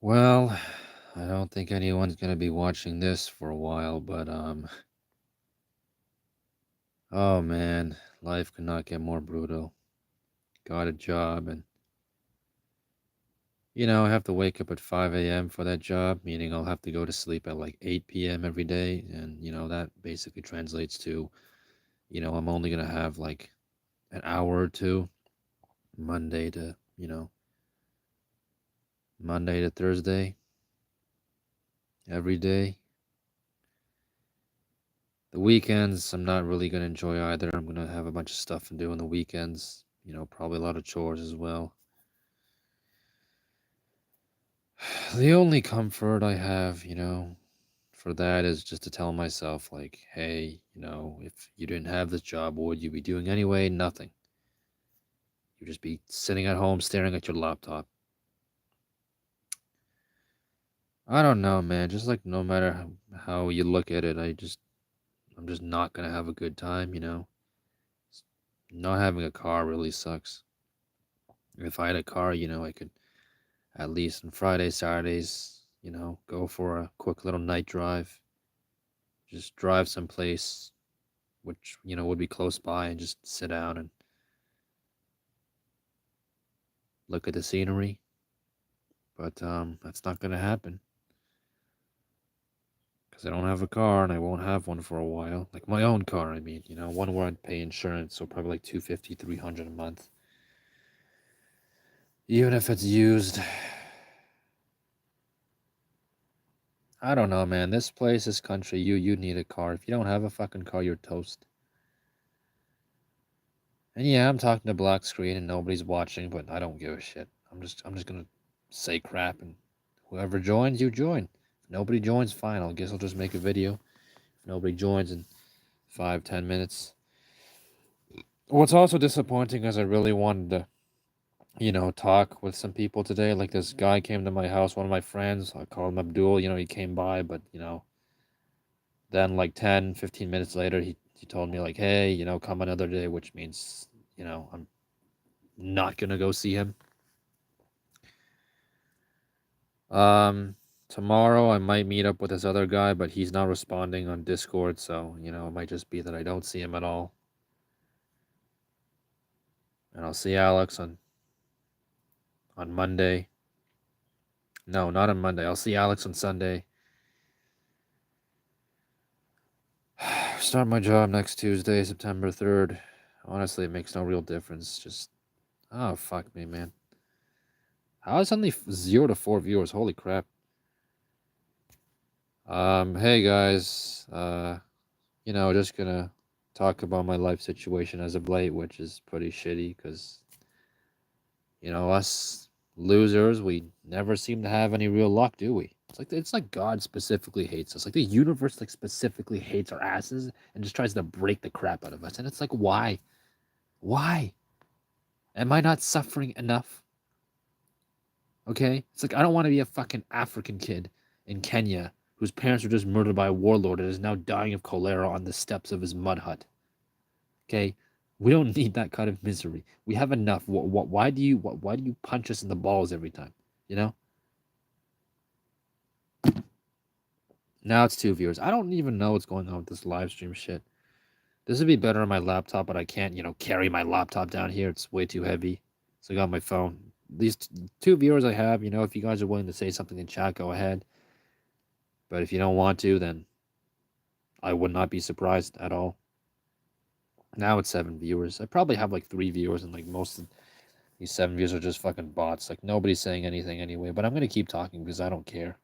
Well, I don't think anyone's gonna be watching this for a while, but oh man, life could not get more brutal. Got a job, and I have to wake up at 5 a.m. for that job, meaning I'll have to go to sleep at like 8 p.m. every day, and that basically translates to, I'm only gonna have like an hour or two Monday to, Monday to Thursday every day. The weekends, I'm not really going to enjoy either. I'm going to have a bunch of stuff to do on the weekends, probably a lot of chores as well. The only comfort I have, for that is just to tell myself, like, hey, if you didn't have this job, what would you be doing anyway? Nothing. You'd just be sitting at home staring at your laptop. I don't know, man. Just like no matter how you look at it, I'm just not going to have a good time. Not having a car really sucks. If I had a car, I could at least on Fridays, Saturdays, go for a quick little night drive. Just drive someplace which, would be close by and just sit down and look at the scenery. But that's not going to happen because I don't have a car and I won't have one for a while. Like my own car, I mean, one where I'd pay insurance, so probably like 250, 300 a month. Even if it's used. I don't know, man. This place, this country, you need a car. If you don't have a fucking car, you're toast. And yeah, I'm talking to black screen and nobody's watching, but I don't give a shit. I'm just gonna say crap and whoever joins, you join. If nobody joins, fine. I guess I'll just make a video. If nobody joins in 5, 10 minutes. What's also disappointing is I really wanted to, talk with some people today. Like this guy came to my house, one of my friends. I call him Abdul, he came by, but then like 10, 15 minutes later he told me like, hey, come another day, which means, I'm not gonna go see him. Um, Tomorrow I might meet up with this other guy, but he's not responding on Discord, so it might just be that I don't see him at all. And I'll see Alex on Monday. No, not on Monday. I'll see Alex on Sunday. Start my job next Tuesday, September 3rd. Honestly, it makes no real difference. Just oh fuck me, man. How is only 0 to 4 viewers? Holy crap. Hey guys. Just gonna talk about my life situation as of late, which is pretty shitty because, us losers, we never seem to have any real luck, do we? It's like God specifically hates us. Like the universe like specifically hates our asses and just tries to break the crap out of us. And it's like, why? Why? Am I not suffering enough? Okay? It's like I don't want to be a fucking African kid in Kenya whose parents were just murdered by a warlord and is now dying of cholera on the steps of his mud hut. Okay, we don't need that kind of misery. We have enough. Why do you punch us in the balls every time? You know. Now it's 2 viewers. I don't even know what's going on with this live stream shit. This would be better on my laptop, but I can't, carry my laptop down here. It's way too heavy. So I got my phone. These 2 viewers I have, if you guys are willing to say something in chat, go ahead. But if you don't want to, then I would not be surprised at all. Now it's 7 viewers. I probably have like 3 viewers, and like most of these 7 viewers are just fucking bots. Like nobody's saying anything anyway. But I'm gonna keep talking because I don't care.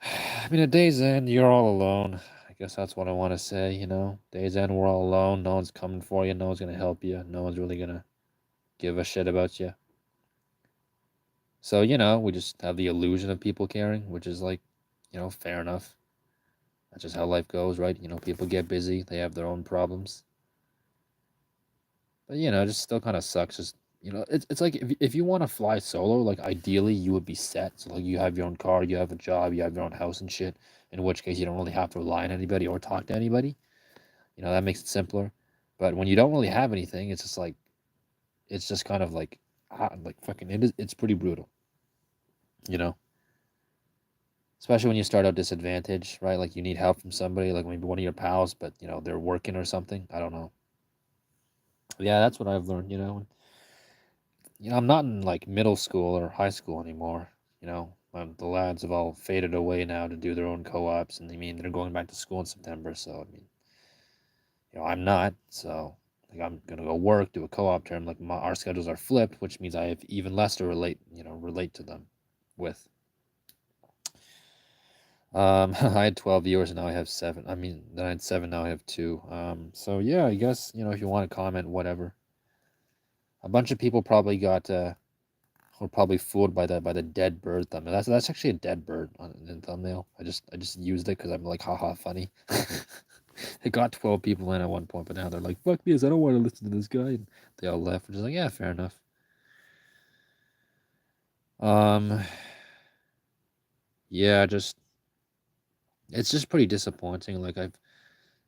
I mean, at day's end, you're all alone. I guess that's what I want to say. Day's end, we're all alone. No one's coming for you. No one's gonna help you. No one's really gonna give a shit about you. So we just have the illusion of people caring, which is like, fair enough. That's just how life goes, right? People get busy. They have their own problems. But it just still kind of sucks. Just it's like if you want to fly solo, like ideally you would be set. So like you have your own car, you have a job, you have your own house and shit. In which case you don't really have to rely on anybody or talk to anybody. That makes it simpler. But when you don't really have anything, it's just like it's just kind of like fucking it's pretty brutal. you know, especially when you start out disadvantaged, right? Like you need help from somebody, like maybe one of your pals, but they're working or something. I don't know. Yeah, that's what I've learned. I'm not in like middle school or high school anymore. The lads have all faded away now to do their own co-ops, and they're going back to school in September. So I'm not. So like I'm gonna go work, do a co-op term. Like our schedules are flipped, which means I have even less to relate to them with. I had 12 viewers and now I have 7. I mean, then I had 7, now I have 2. So yeah, I guess, if you want to comment, whatever. A bunch of people probably were probably fooled by the dead bird thumbnail. That's actually a dead bird on the thumbnail. I just used it because I'm like, haha, funny. It got 12 people in at one point, but now they're like, fuck this, I don't want to listen to this guy. And they all left, which is like, yeah, fair enough. Um, yeah, it's just pretty disappointing. Like I've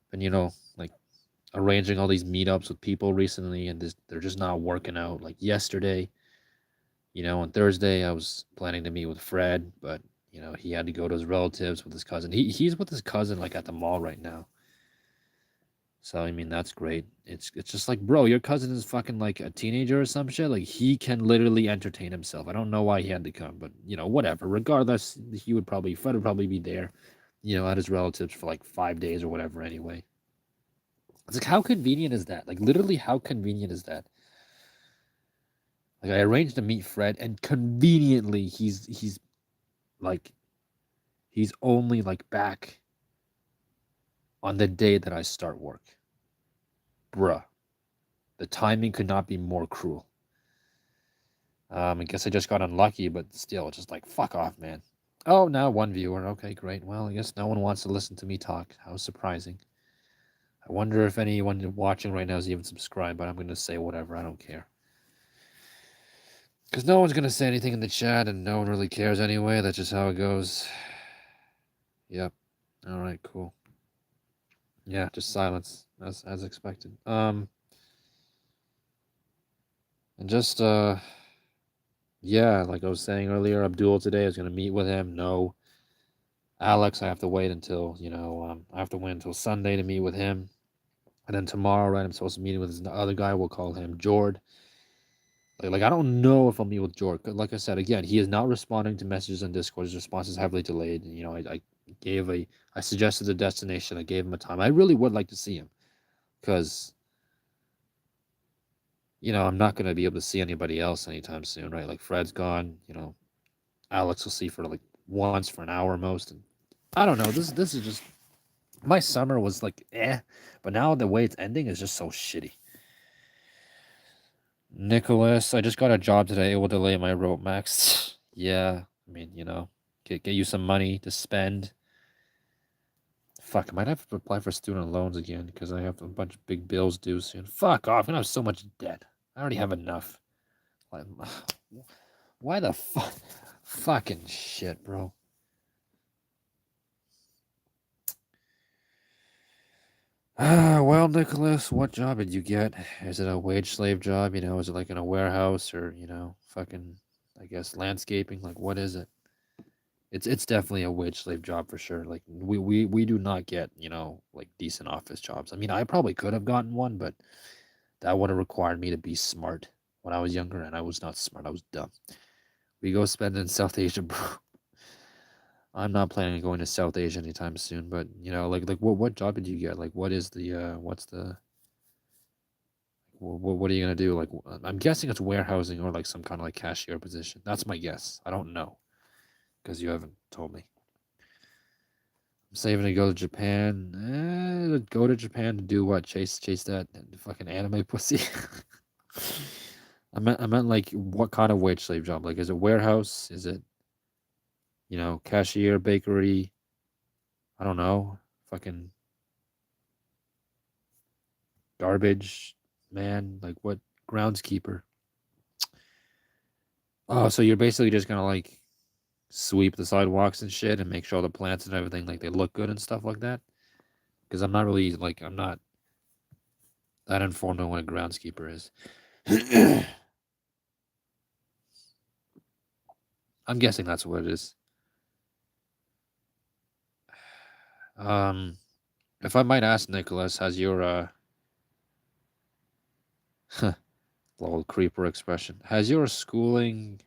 been, like arranging all these meetups with people recently, and they're just not working out. Like yesterday, on Thursday, I was planning to meet with Fred, but he had to go to his relatives with his cousin. He's with his cousin like at the mall right now. So that's great. It's just like, bro, your cousin is fucking like a teenager or some shit. Like he can literally entertain himself. I don't know why he had to come, but whatever. Regardless, Fred would probably be there, at his relatives for like 5 days or whatever. Anyway, it's like, how convenient is that? Like literally, how convenient is that? Like I arranged to meet Fred, and conveniently, like he's only like back on the day that I start work. Bruh, the timing could not be more cruel. I guess I just got unlucky, but still, just like, fuck off, man. Oh, now 1 viewer. Okay, great. Well, I guess no one wants to listen to me talk. How surprising. I wonder if anyone watching right now is even subscribed, but I'm going to say whatever. I don't care. Because no one's going to say anything in the chat, and no one really cares anyway. That's just how it goes. Yep. All right, cool. Yeah, just silence, as expected. And just, yeah, like I was saying earlier, Abdul today, I was going to meet with him. No. Alex, I have to wait until, I have to wait until Sunday to meet with him. And then tomorrow, right, I'm supposed to meet with the other guy. We'll call him Jord. Like I don't know if I'll meet with Jord. Like I said, again, he is not responding to messages on Discord. His response is heavily delayed. And, I suggested a destination. I gave him a time. I really would like to see him because, I'm not going to be able to see anybody else anytime soon, right? Like Fred's gone. Alex will see for like once for an hour most. And I don't know. This is just, my summer was like but now the way it's ending is just so shitty. Nicholas, I just got a job today. It will delay my rope max. Yeah, I mean, get you some money to spend. Fuck, I might have to apply for student loans again because I have a bunch of big bills due soon. Fuck off, I'm gonna have so much debt. I already have enough. Like, why the fuck? Fucking shit, bro. Well, Nicholas, what job did you get? Is it a wage slave job? Is it like in a warehouse or, fucking, I guess, landscaping? Like, what is it? It's definitely a wage slave job for sure. Like, we do not get, like decent office jobs. I mean, I probably could have gotten one, but that would have required me to be smart when I was younger, and I was not smart. I was dumb. We go spend in South Asia, bro. I'm not planning on going to South Asia anytime soon, but like what job did you get? Like what is the what's the what are you gonna do? Like I'm guessing it's warehousing or like some kind of like cashier position. That's my guess. I don't know because you haven't told me. I'm saving to go to Japan. Go to Japan to do what? Chase that fucking anime pussy. I meant like what kind of wage slave job? Like is it warehouse? Is it cashier, bakery? I don't know. Fucking garbage man, like what, groundskeeper. Oh, so you're basically just gonna like sweep the sidewalks and shit and make sure all the plants and everything like they look good and stuff like that? Because I'm not really like I'm not that informed on what a groundskeeper is. I'm guessing that's what it is. If I might ask, Nicholas, has your little creeper expression, has your schooling,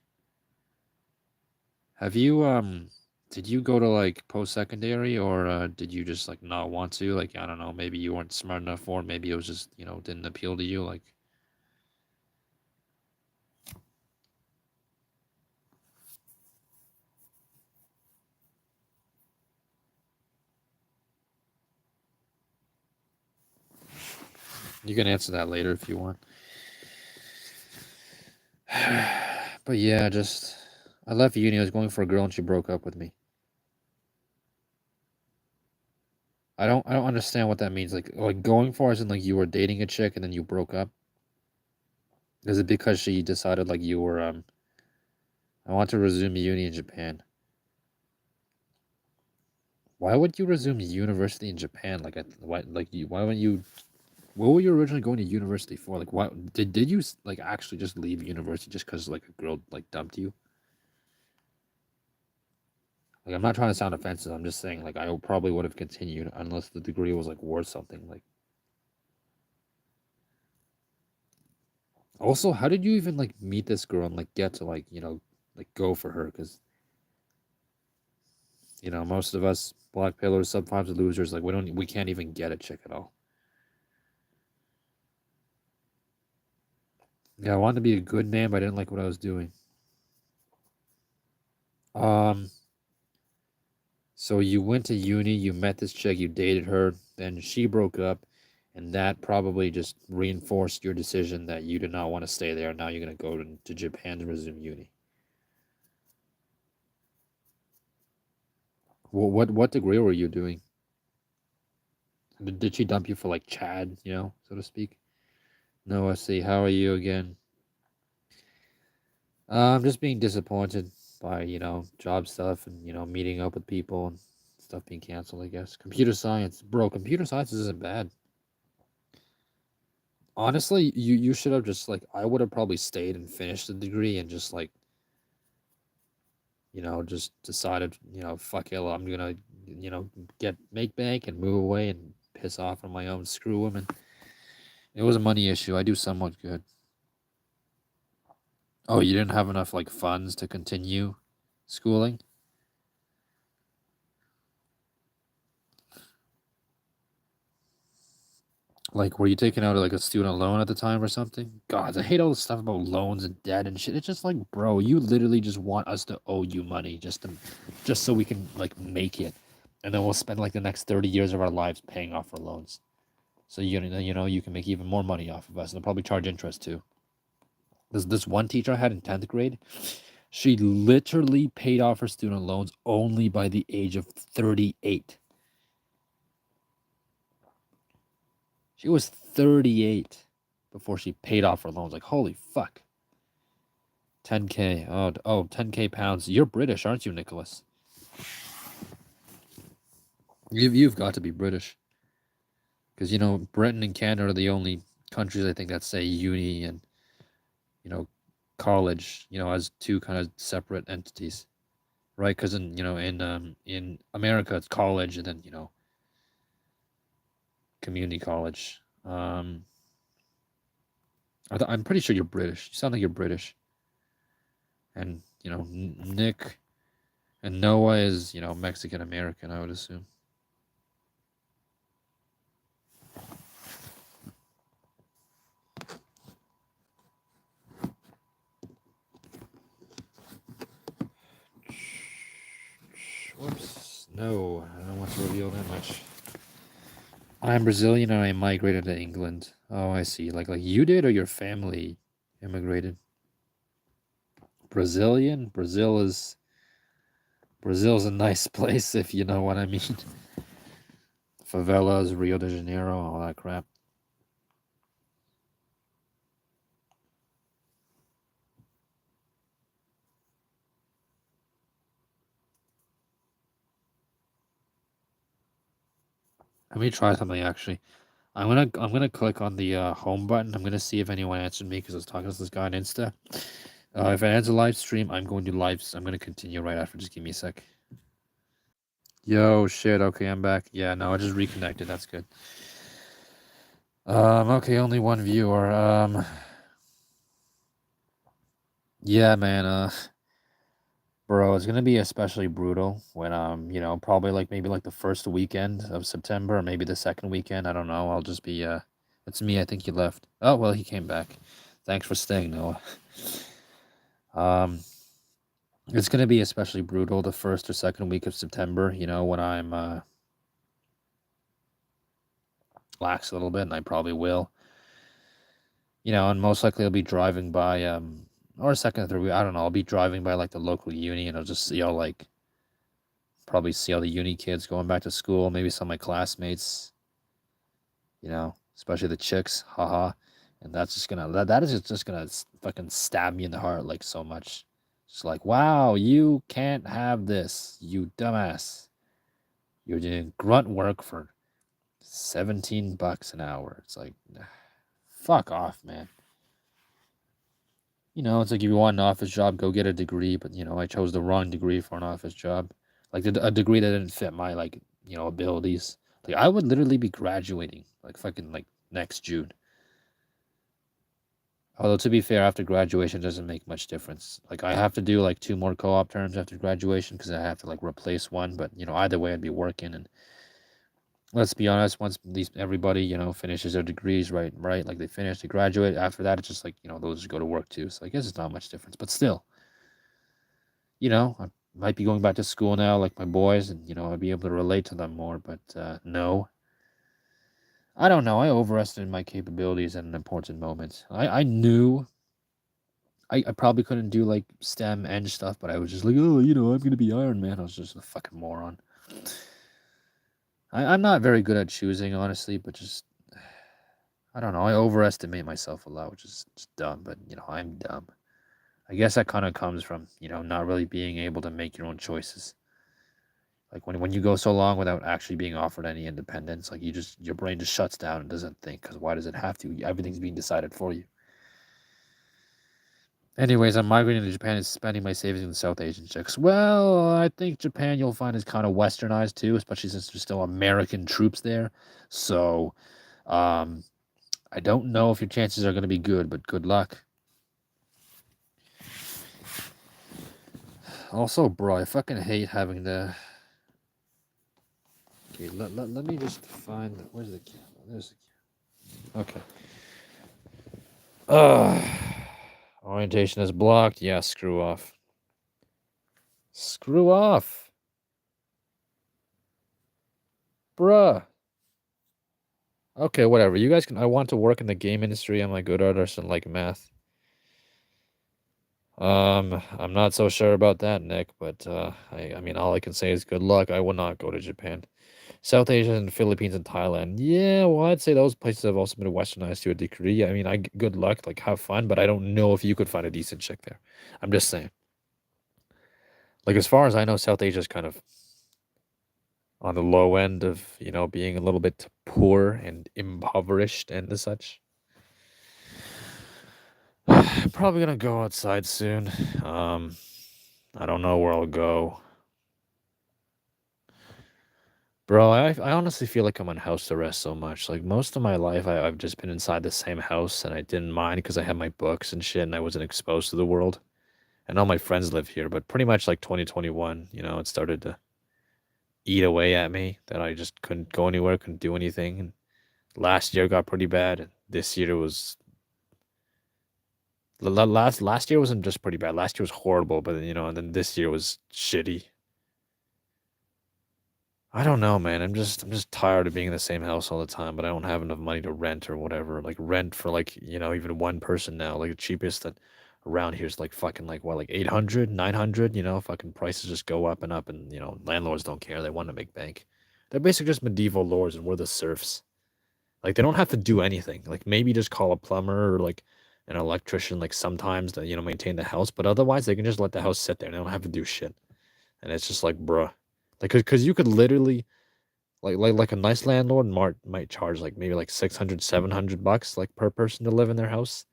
have you did you go to like post-secondary, or did you just like not want to? Like, I don't know, maybe you weren't smart enough for it, maybe it was just, didn't appeal to you, like. You can answer that later if you want. But yeah, just I left uni. I was going for a girl and she broke up with me. I don't understand what that means. Like going for, as in like you were dating a chick and then you broke up. Is it because she decided like you were I want to resume uni in Japan? Why would you resume university in Japan? Why wouldn't you? What were you originally going to university for? Like, why did you like actually just leave university just because like a girl like dumped you? Like, I'm not trying to sound offensive. I'm just saying, like, I probably would have continued unless the degree was like worth something. Like, also, how did you even like meet this girl and like get to like like go for her? Because most of us black pillars, sub 5s, losers, like we can't even get a chick at all. Yeah, I wanted to be a good man, but I didn't like what I was doing. Um, so you went to uni, you met this chick, you dated her, then she broke up, and that probably just reinforced your decision that you did not want to stay there. Now you're gonna go to Japan to resume uni. What degree were you doing? Did she dump you for like Chad, so to speak? No, I see. How are you again? I'm just being disappointed by, job stuff and, meeting up with people and stuff being canceled, I guess. Computer science. Bro, computer science isn't bad. Honestly, you should have just like I would have probably stayed and finished the degree and just like, just decided, fuck it, I'm gonna, make bank and move away and piss off on my own, screw women. It was a money issue. I do somewhat good. Oh, you didn't have enough like funds to continue schooling? Like, were you taking out like a student loan at the time or something? God, I hate all the stuff about loans and debt and shit. It's just like, bro, you literally just want us to owe you money just so we can like make it, and then we'll spend like the next 30 years of our lives paying off our loans. So you can make even more money off of us, and they'll probably charge interest too. This one teacher I had in 10th grade, she literally paid off her student loans only by the age of 38. She was 38 before she paid off her loans. Like, holy fuck. 10K. Oh, 10K pounds. You're British, aren't you, Nicholas? You've got to be British. Because, Britain and Canada are the only countries I think that say uni and, you know, college, as two kind of separate entities. Right? Because in America it's college and then, community college. I'm pretty sure you're British. You sound like you're British. And, Nick and Noah is, Mexican American, I would assume. Whoops. No, I don't want to reveal that much. I'm Brazilian and I migrated to England. Oh, I see. Like you did, or your family immigrated? Brazilian? Brazil's a nice place, if you know what I mean. Favelas, Rio de Janeiro, all that crap. Let me try something actually. I'm gonna click on the home button. I'm gonna see if anyone answered me because I was talking to this guy on Insta. If it ends a live stream, I'm going to continue right after. Just give me a sec. Yo, shit. Okay, I'm back. Yeah, no, I just reconnected. That's good. Okay, only one viewer. Yeah, man. Bro, it's gonna be especially brutal when probably maybe like the first weekend of September or maybe the second weekend. I don't know. I'll just be it's me. I think he left. Oh well, he came back. Thanks for staying, Noah. Um, it's gonna be especially brutal the first or second week of September. When I'm lax a little bit, and I probably will. And most likely I'll be driving by or second or third week. I don't know. I'll be driving by like the local uni, and I'll just see all probably see all the uni kids going back to school. Maybe some of my classmates. Especially the chicks. Haha. And that's just gonna that is just gonna fucking stab me in the heart like so much. It's like, wow, you can't have this, you dumbass. You're doing grunt work for $17 an hour. It's like, fuck off, man. It's like if you want an office job, go get a degree. But I chose the wrong degree for an office job, like a degree that didn't fit my abilities. Like I would literally be graduating like fucking like next June. Although to be fair, after graduation doesn't make much difference. Like I have to do like 2 more co-op terms after graduation because I have to like replace one. But either way, I'd be working. And let's be honest, once everybody finishes their degrees, right, like they graduate. After that, it's just like those just go to work too. So I guess it's not much difference. But still, I might be going back to school now, like my boys, and I'd be able to relate to them more. But no, I don't know. I overestimated my capabilities at an important moment. I knew I probably couldn't do like STEM and stuff, but I was just like, oh, I'm gonna be Iron Man. I was just a fucking moron. I'm not very good at choosing, honestly, but just I don't know. I overestimate myself a lot, which is just dumb. But I'm dumb. I guess that kind of comes from not really being able to make your own choices. Like when you go so long without actually being offered any independence, like your brain just shuts down and doesn't think. Because why does it have to? Everything's being decided for you. Anyways, I'm migrating to Japan and spending my savings in South Asian chicks. Well, I think Japan you'll find is kind of westernized too, especially since there's still American troops there. So, um, I don't know if your chances are going to be good, but good luck. Also, bro, I fucking hate having to. Okay, let me just find. Where's the camera? There's the camera. Okay. Orientation is blocked. Yeah, screw off. Screw off. Bruh. Okay, whatever. You guys can. I want to work in the game industry. I'm a good artist and like math. I'm not so sure about that, Nick, but I mean, all I can say is good luck. I will not go to Japan. South Asia and Philippines and Thailand. Yeah, well, I'd say those places have also been westernized to a degree. I mean, good luck, like have fun, but I don't know if you could find a decent chick there. I'm just saying. Like as far as I know, South Asia is kind of on the low end of being a little bit poor and impoverished and such. I'm probably gonna go outside soon. I don't know where I'll go. Bro, I honestly feel like I'm on house arrest so much. Like most of my life, I've just been inside the same house, and I didn't mind because I had my books and shit, and I wasn't exposed to the world. And all my friends live here, but pretty much like 2021, it started to eat away at me that I just couldn't go anywhere, couldn't do anything. And last year got pretty bad. And this year was last year wasn't just pretty bad. Last year was horrible, but and then this year was shitty. I don't know, man. I'm just tired of being in the same house all the time, but I don't have enough money to rent or whatever. Like rent for like, even one person now. Like the cheapest that around here is like fucking like what, like 800, 900, fucking prices just go up and up and landlords don't care. They want to make bank. They're basically just medieval lords and we're the serfs. Like they don't have to do anything. Like maybe just call a plumber or like an electrician like sometimes to, maintain the house, but otherwise they can just let the house sit there. They don't have to do shit. And it's just like, bruh. Like, cause you could literally, like a nice landlord might charge like maybe like 600, $700 like per person to live in their house.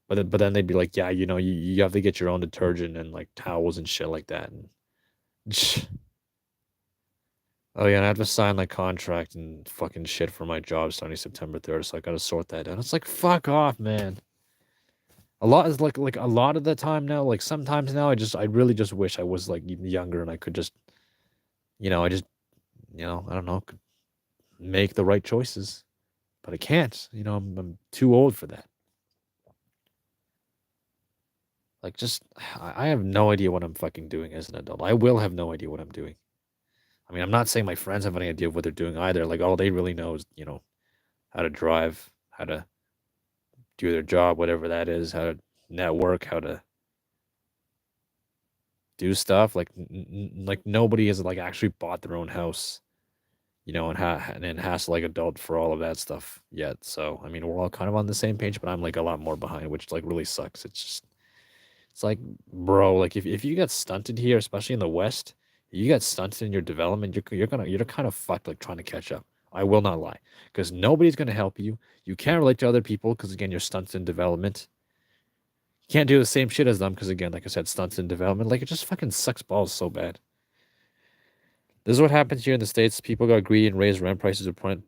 But then they'd be like, yeah, you have to get your own detergent and like towels and shit like that. And oh yeah, and I have to sign like contract and fucking shit for my job starting September 3rd, so I gotta sort that out. It's like fuck off, man. A lot is like a lot of the time now, like sometimes now I really just wish I was like even younger and I could just I just I don't know, could make the right choices. But I can't. I'm too old for that. Like just I have no idea what I'm fucking doing as an adult. I will have no idea what I'm doing. I mean, I'm not saying my friends have any idea of what they're doing either. Like all they really know is, how to drive, how to do their job, whatever that is, how to network, how to do stuff. Like like nobody has like actually bought their own house, and has to like adult for all of that stuff yet. So I mean, we're all kind of on the same page, but I'm like a lot more behind, which like really sucks. It's like, bro, like if you get stunted here, especially in the West, you get stunted in your development, you're kind of fucked like trying to catch up. I will not lie, because nobody's gonna help you. You can't relate to other people because again, you're stunted in development. You can't do the same shit as them because again, like I said, stunted in development. Like it just fucking sucks balls so bad. This is what happens here in the States. People got greedy and raised rent prices to point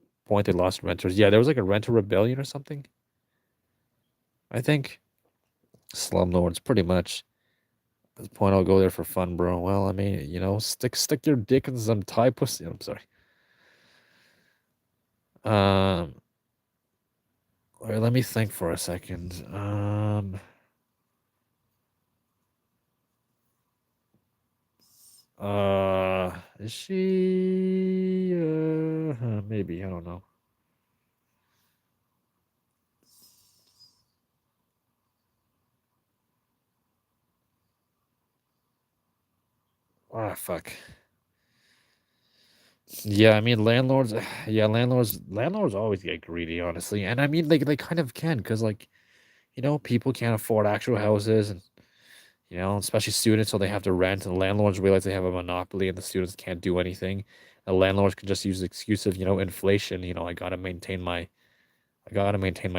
they lost renters. Yeah, there was like a renter rebellion or something. I think slumlords, pretty much. At this point, I'll go there for fun, bro. Well, I mean, stick your dick in some Thai pussy. I'm sorry. Um, wait, let me think for a second. Is she? Maybe I don't know. Ah, fuck. Yeah, I mean, landlords. Yeah, landlords always get greedy, honestly, and I mean, they kind of can, because like, people can't afford actual houses, and especially students, so they have to rent, and landlords realize they have a monopoly, and the students can't do anything. The landlords can just use the excuse of, inflation. I gotta maintain my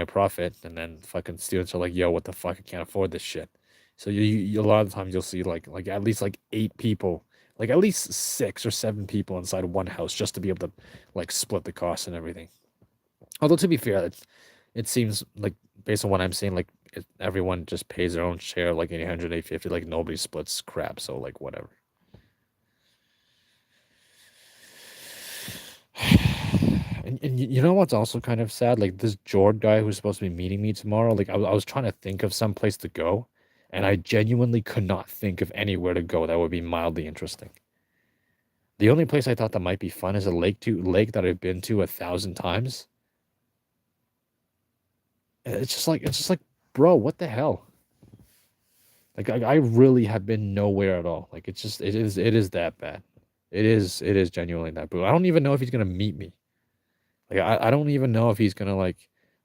profit, and then fucking students are like, yo, what the fuck? I can't afford this shit. So a lot of times you'll see like at least like 8 people, like at least 6 or 7 people inside one house just to be able to like split the costs and everything. Although to be fair, it seems like based on what I'm seeing, like everyone just pays their own share, like 800, 850, like nobody splits crap. So like whatever. And you know what's also kind of sad? Like this Jord guy who's supposed to be meeting me tomorrow. Like I was trying to think of some place to go, and I genuinely could not think of anywhere to go that would be mildly interesting. The only place I thought that might be fun is a lake that I've been to 1,000 times. It's just like, bro, what the hell? Like I really have been nowhere at all. Like it is that bad. It is genuinely that bad. I don't even know if he's gonna meet me. Like I don't even know if he's gonna like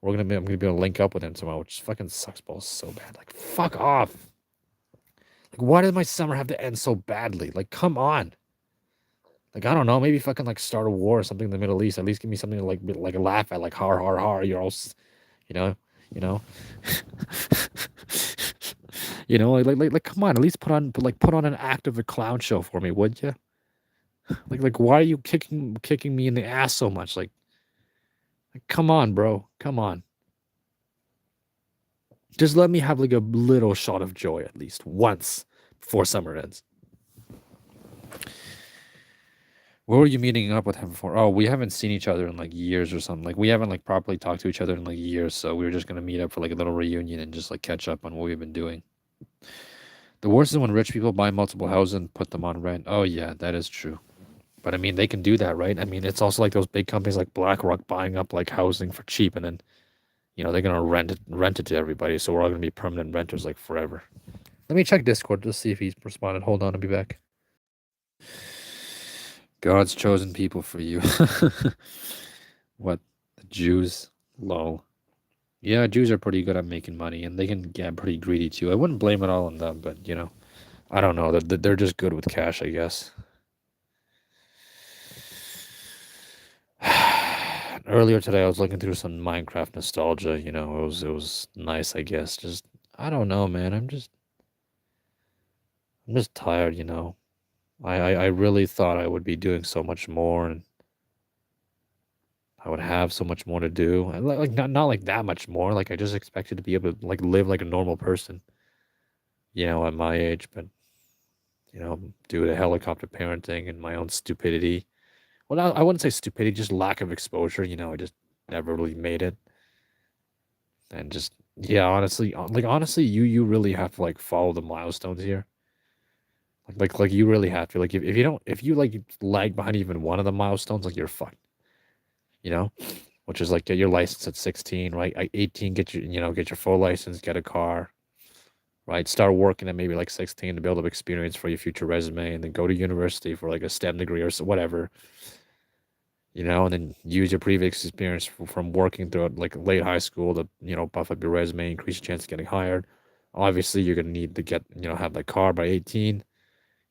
I'm gonna be able to link up with him tomorrow, which fucking sucks balls so bad. Like fuck off. Like why did my summer have to end so badly? Like come on. Like I don't know, maybe fucking like start a war or something in the Middle East. At least give me something to like laugh at, like har har har. You're all, you know, you know, like come on. At least put on an act of a clown show for me, would you? Like why are you kicking me in the ass so much? Like come on, bro. Come on. Just let me have like a little shot of joy at least once before summer ends. Where were you meeting up with him for? Oh, we haven't seen each other in like years or something. Like we haven't like properly talked to each other in like years, so we were just gonna meet up for like a little reunion and just like catch up on what we've been doing. The worst is when rich people buy multiple houses and put them on rent. Oh yeah, that is true. But I mean, they can do that, right? I mean, it's also like those big companies like BlackRock buying up like housing for cheap, and then they're gonna rent it to everybody. So we're all gonna be permanent renters like forever. Let me check Discord to see if he's responded. Hold on, I'll be back. God's chosen people for you. What? The Jews? Lol. Yeah, Jews are pretty good at making money, and they can get pretty greedy too. I wouldn't blame it all on them, but I don't know. They're just good with cash, I guess. Earlier today, I was looking through some Minecraft nostalgia. It was nice, I guess. Just I don't know, man. I'm just tired, I really thought I would be doing so much more and I would have so much more to do. Like not like that much more. Like I just expected to be able to like live like a normal person, at my age, but due to helicopter parenting and my own stupidity. Well, I wouldn't say stupidity, just lack of exposure. I just never really made it, and just yeah, honestly, honestly, you really have to like follow the milestones here. Like you really have to. Like if you don't, if you like lag behind even one of the milestones, like you're fucked. You know, which is like get your license at 16, right? At 18, get your full license, get a car, right? Start working at maybe like 16 to build up experience for your future resume, and then go to university for like a STEM degree or so, whatever, and then use your previous experience from working throughout like late high school to, buff up your resume, increase your chance of getting hired. Obviously, you're gonna need to get, have that car by 18,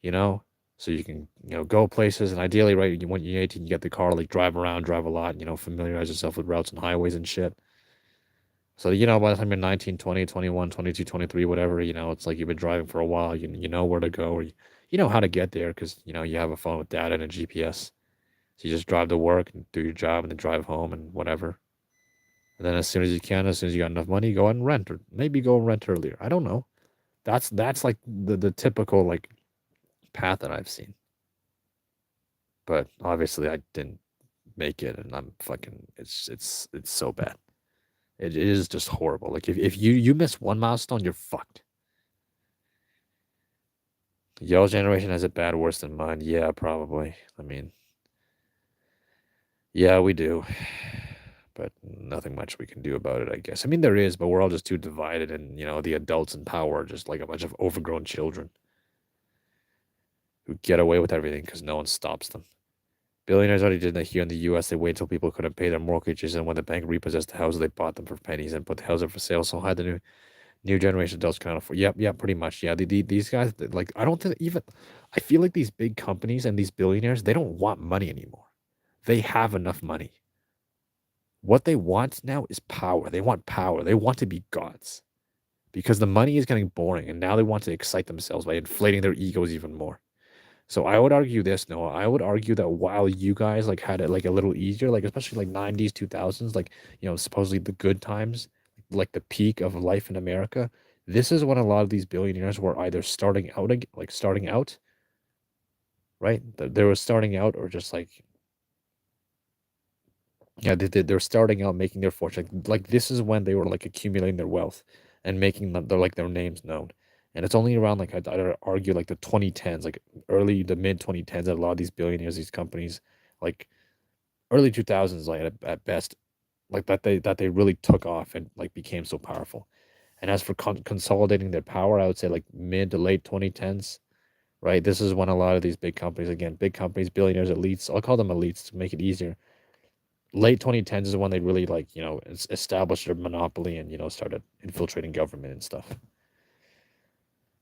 you know, so you can, go places. And ideally, right, when you're 18, you get the car, like drive around, drive a lot, familiarize yourself with routes and highways and shit. So, by the time you're 19, 20, 21, 22, 23, whatever, it's like you've been driving for a while. You know where to go, or you know how to get there because, you have a phone with data and a GPS. So you just drive to work and do your job and then drive home and whatever. And then as soon as you can, as soon as you got enough money, go out and rent, or maybe go and rent earlier. I don't know. That's like the typical like path that I've seen. But obviously I didn't make it, and I'm fucking it's so bad. It is just horrible. Like if you miss one milestone, you're fucked. Y'all's generation has it bad worse than mine. Yeah, probably. I mean, yeah, we do. But nothing much we can do about it, I guess. I mean, there is, but we're all just too divided, and the adults in power are just like a bunch of overgrown children who get away with everything because no one stops them. Billionaires already did that here in the U.S. They wait till people couldn't pay their mortgages, and when the bank repossessed the houses, they bought them for pennies and put the houses up for sale so high the new generation adults can't afford. Yep, pretty much. Yeah, these guys, like, I don't think even. I feel like these big companies and these billionaires, they don't want money anymore. They have enough money. What they want now is power. They want power. They want to be gods because the money is getting boring, and now they want to excite themselves by inflating their egos even more. So I would argue this, Noah. I would argue that while you guys like had it like a little easier, like especially like 90s, 2000s, like supposedly the good times, like the peak of life in America, this is when a lot of these billionaires were either starting out, right? They were starting out, or just like yeah, they're starting out making their fortune. Like this is when they were like accumulating their wealth and making their names known. And it's only around like I'd argue like the 2010s, like early the mid 2010s, that a lot of these billionaires, these companies, like early 2000s, like at best, like that they really took off and like became so powerful. And as for consolidating their power, I would say like mid to late 2010s, right? This is when a lot of these big companies, again, big companies, billionaires, elites, I'll call them elites to make it easier. Late 2010s is when they really like established their monopoly and started infiltrating government and stuff.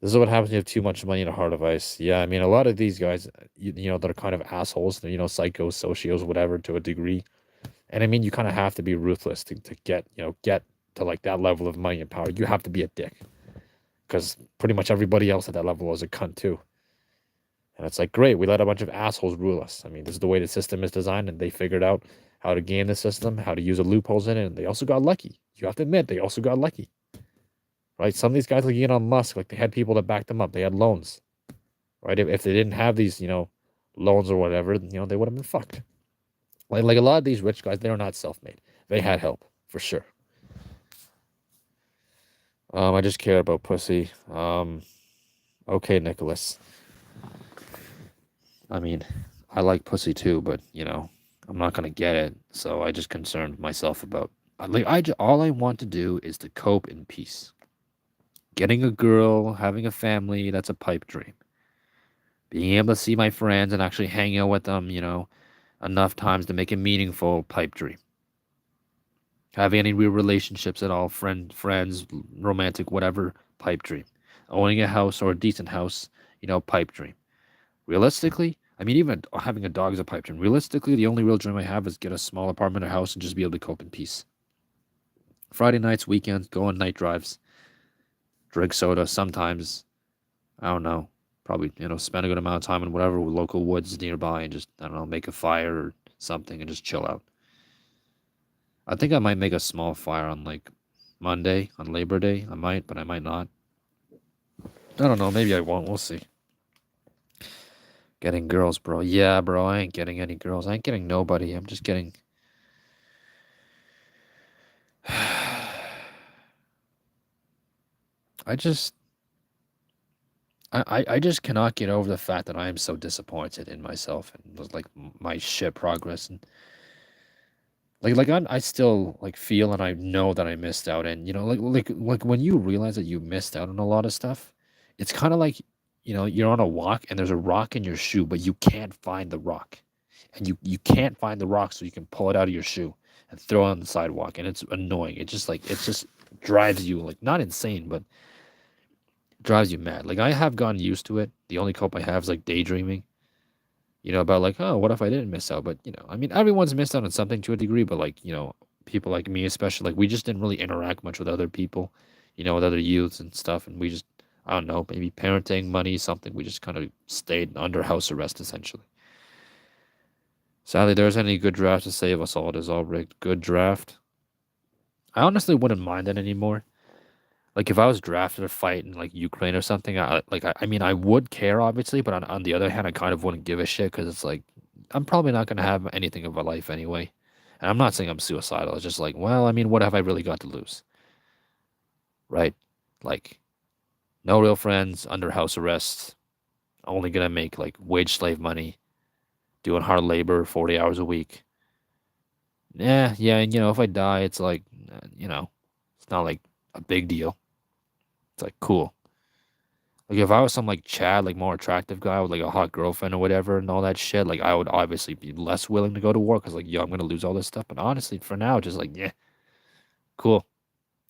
This is what happens when you have too much money and a heart of ice. Yeah, I mean, a lot of these guys, they're kind of assholes, psychos, socios, whatever, to a degree. And I mean, you kind of have to be ruthless to get to like that level of money and power. You have to be a dick because pretty much everybody else at that level is a cunt too. And it's like, great, we let a bunch of assholes rule us. I mean, this is the way the system is designed, and they figured out how to game the system, how to use the loopholes in it, and they also got lucky. You have to admit, they also got lucky. Right? Some of these guys, like Elon Musk, like they had people that backed them up. They had loans. Right? If they didn't have these, loans or whatever, they would have been fucked. Like a lot of these rich guys, they are not self-made. They had help, for sure. I just care about pussy. Okay, Nicholas. I mean, I like pussy too, but I'm not gonna get it. So I just concerned myself about all I want to do is to cope in peace. Getting a girl, having a family, that's a pipe dream. Being able to see my friends and actually hang out with them, enough times to make it meaningful, pipe dream. Having any real relationships at all, friends, romantic, whatever, pipe dream. Owning a house or a decent house, pipe dream. Realistically, I mean, even having a dog is a pipe dream. Realistically, the only real dream I have is get a small apartment or house and just be able to cope in peace. Friday nights, weekends, go on night drives. drink soda sometimes. I don't know. Probably, spend a good amount of time in whatever local woods nearby and just, I don't know, make a fire or something and just chill out. I think I might make a small fire on like Monday, on Labor Day. I might, but I might not. I don't know. Maybe I won't. We'll see. Getting girls, bro. Yeah, bro. I ain't getting any girls. I ain't getting nobody. I'm just getting. I just. I just cannot get over the fact that I am so disappointed in myself and like my shit progress and I still like feel and I know that I missed out and like when you realize that you missed out on a lot of stuff, it's kind of like you're on a walk and there's a rock in your shoe, but you can't find the rock, and you can't find the rock so you can pull it out of your shoe and throw it on the sidewalk, and it's annoying. It just drives you like not insane, but drives you mad. Like I have gotten used to it. The only cope I have is like daydreaming. About like, oh, what if I didn't miss out? But, I mean, everyone's missed out on something to a degree, but like, people like me, especially, like, we just didn't really interact much with other people, with other youths and stuff. And we just, I don't know, maybe parenting, money, something. We just kind of stayed under house arrest, essentially. Sadly, there isn't any good draft to save us all. It is all rigged. Good draft. I honestly wouldn't mind that anymore. Like if I was drafted to fight in like Ukraine or something, I mean I would care obviously, but on the other hand, I kind of wouldn't give a shit because it's like I'm probably not gonna have anything of a life anyway. And I'm not saying I'm suicidal. It's just like, well, I mean, what have I really got to lose, right? Like no real friends, under house arrest, only gonna make like wage slave money, doing hard labor, 40 hours a week. Yeah, and if I die, it's like, it's not like a big deal. It's like cool. Like if I was some like Chad, like more attractive guy with like a hot girlfriend or whatever and all that shit, like I would obviously be less willing to go to war because like, yo, I'm gonna lose all this stuff. But honestly, for now, just like, yeah, cool.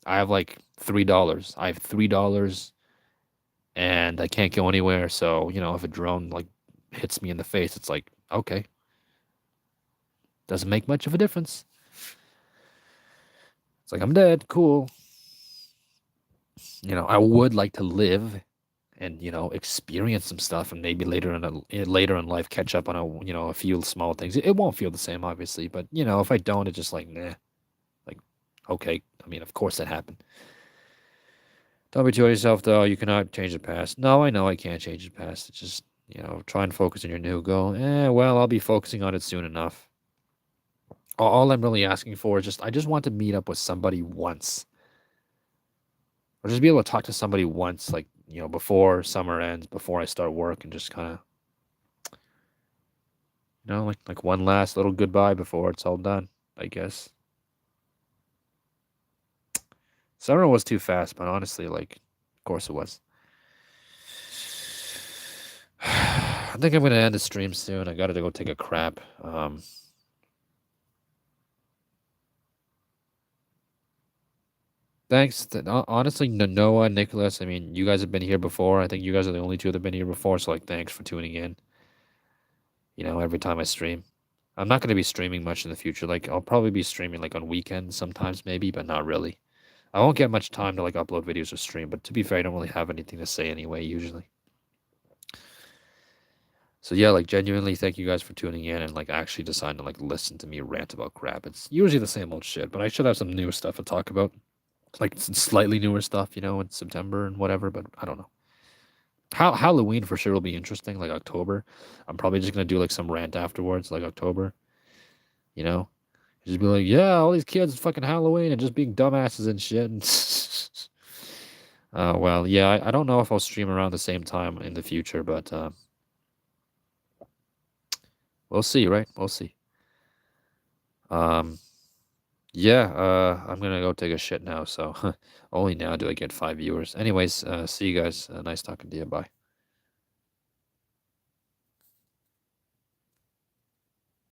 I have like $3. I have $3 and I can't go anywhere. So, if a drone like hits me in the face, it's like, okay. Doesn't make much of a difference. It's like I'm dead, cool. I would like to live and experience some stuff and maybe later in life catch up on a few small things. It won't feel the same obviously, but if I don't, it's just like nah, like okay. I mean, of course that happened. Don't be too hard on yourself though. You cannot change the past. No, I know I can't change the past. It's just try and focus on your new goal. Well, I'll be focusing on it soon enough. All I'm really asking for is I just want to meet up with somebody once, or just be able to talk to somebody once, like before summer ends, before I start work, and just kind of like one last little goodbye before it's all done, I guess. Summer was too fast, but honestly, like, of course it was. I think I'm gonna end the stream soon. I gotta go take a crap. Thanks. Honestly, Noah, Nicholas. I mean, you guys have been here before. I think you guys are the only two that have been here before. So, like, thanks for tuning in. Every time I stream. I'm not gonna be streaming much in the future. Like, I'll probably be streaming like on weekends sometimes, maybe, but not really. I won't get much time to like upload videos or stream. But to be fair, I don't really have anything to say anyway, usually. So yeah, like genuinely, thank you guys for tuning in and like actually deciding to like listen to me rant about crap. It's usually the same old shit, but I should have some new stuff to talk about, like some slightly newer stuff, in September and whatever. But I don't know. Halloween for sure will be interesting. Like October, I'm probably just gonna do like some rant afterwards, like October. You know, just be like, yeah, all these kids fucking Halloween and just being dumbasses and shit. Well, yeah, I don't know if I'll stream around the same time in the future, but we'll see, right? We'll see. Um, yeah, I'm gonna go take a shit now, so only now do I get 5 viewers. Anyways, see you guys. Nice talking to you. Bye.